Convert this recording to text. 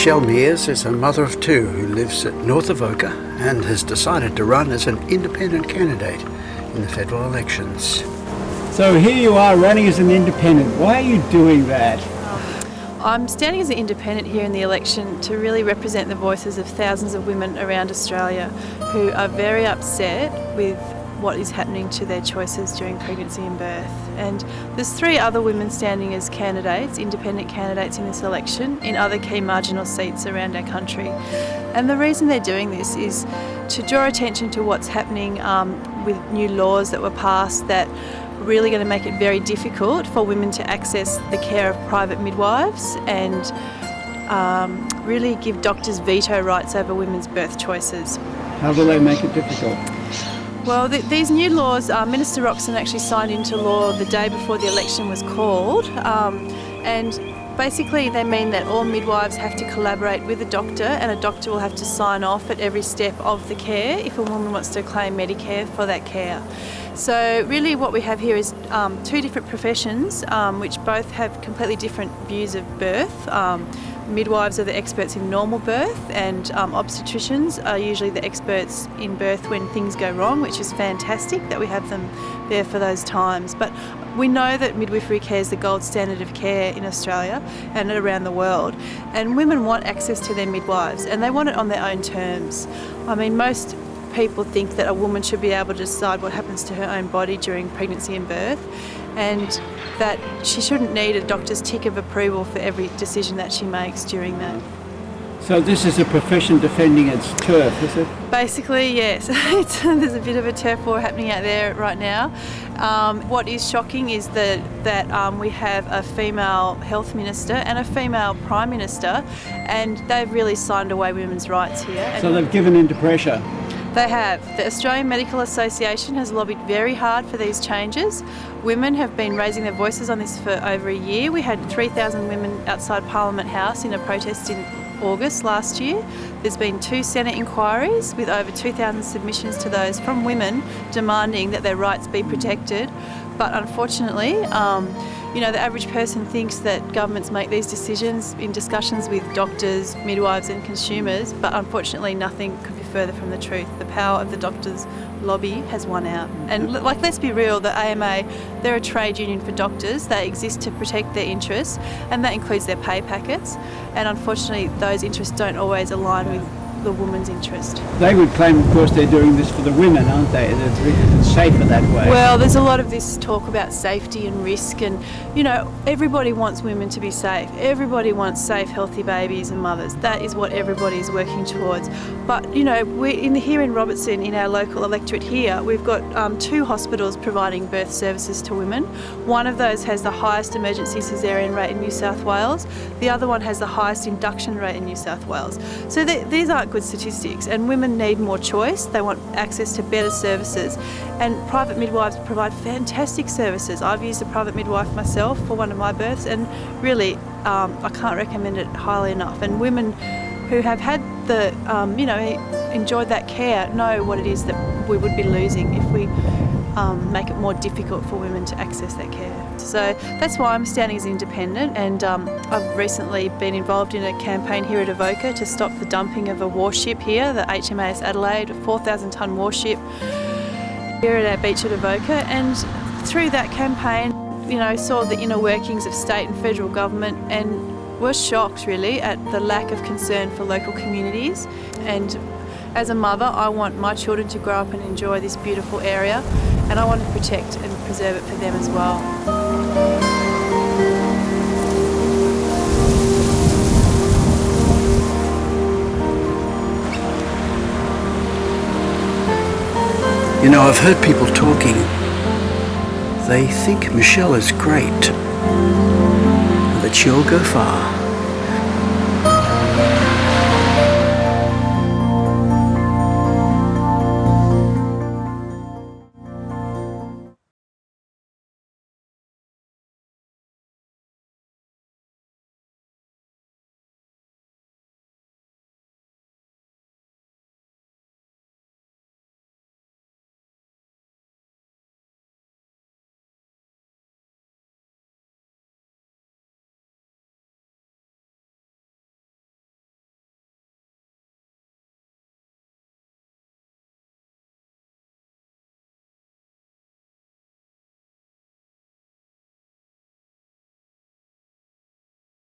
Michelle Meares is a mother of two who lives at north of Avoca and has decided to run as an independent candidate in the federal elections. So here you are running as an independent. Why are you doing that? I'm standing as an independent here in the election to really represent the voices of thousands of women around Australia who are very upset with what is happening to their choices during pregnancy and birth. And there's 3 other women standing as candidates, independent candidates in this election, in other key marginal seats around our country. And the reason they're doing this is to draw attention to what's happening with new laws that were passed that are really going to make it very difficult for women to access the care of private midwives and really give doctors veto rights over women's birth choices. How will they make it difficult? Well, these new laws, Minister Robertson actually signed into law the day before the election was called, and basically they mean that all midwives have to collaborate with a doctor, and a doctor will have to sign off at every step of the care if a woman wants to claim Medicare for that care. So really what we have here is 2 different professions which both have completely different views of birth. Midwives are the experts in normal birth, and obstetricians are usually the experts in birth when things go wrong, which is fantastic that we have them there for those times. But we know that midwifery care is the gold standard of care in Australia and around the world, and women want access to their midwives, and they want it on their own terms. I mean, most people think that a woman should be able to decide what happens to her own body during pregnancy and birth, and that she shouldn't need a doctor's tick of approval for every decision that she makes during that. So this is a profession defending its turf, is it? Basically, yes. There's a bit of a turf war happening out there right now. What is shocking is that we have a female health minister and a female prime minister, and they've really signed away women's rights here. So they've given in to pressure. They have. The Australian Medical Association has lobbied very hard for these changes. Women have been raising their voices on this for over a year. We had 3,000 women outside Parliament House in a protest in August last year. There's been 2 Senate inquiries with over 2,000 submissions to those from women demanding that their rights be protected. But unfortunately, the average person thinks that governments make these decisions in discussions with doctors, midwives and consumers, but unfortunately nothing could be further from the truth. The power of the doctors' lobby has won out. And let's be real, the AMA, they're a trade union for doctors. They exist to protect their interests, and that includes their pay packets. And unfortunately, those interests don't always align with the woman's interest. They would claim, of course, they're doing this for the women, aren't they? It's safer that way. Well, there's a lot of this talk about safety and risk, and everybody wants women to be safe. Everybody wants safe, healthy babies and mothers. That is what everybody is working towards. But here in Robertson, in our local electorate here, we've got 2 hospitals providing birth services to women. One of those has the highest emergency caesarean rate in New South Wales. The other one has the highest induction rate in New South Wales. So these aren't good statistics, and women need more choice. They want access to better services, and private midwives provide fantastic services. I've used a private midwife myself for one of my births, and really I can't recommend it highly enough. And women who have had enjoyed that care know what it is that we would be losing if we make it more difficult for women to access that care. So that's why I'm standing as independent, and I've recently been involved in a campaign here at Avoca to stop the dumping of a warship here, the HMAS Adelaide, a 4,000-tonne warship here at our beach at Avoca. And through that campaign, saw the inner workings of state and federal government, and was shocked really at the lack of concern for local communities. And as a mother, I want my children to grow up and enjoy this beautiful area, and I want to protect and preserve it for them as well. I've heard people talking. They think Michelle is great, and that she'll go far.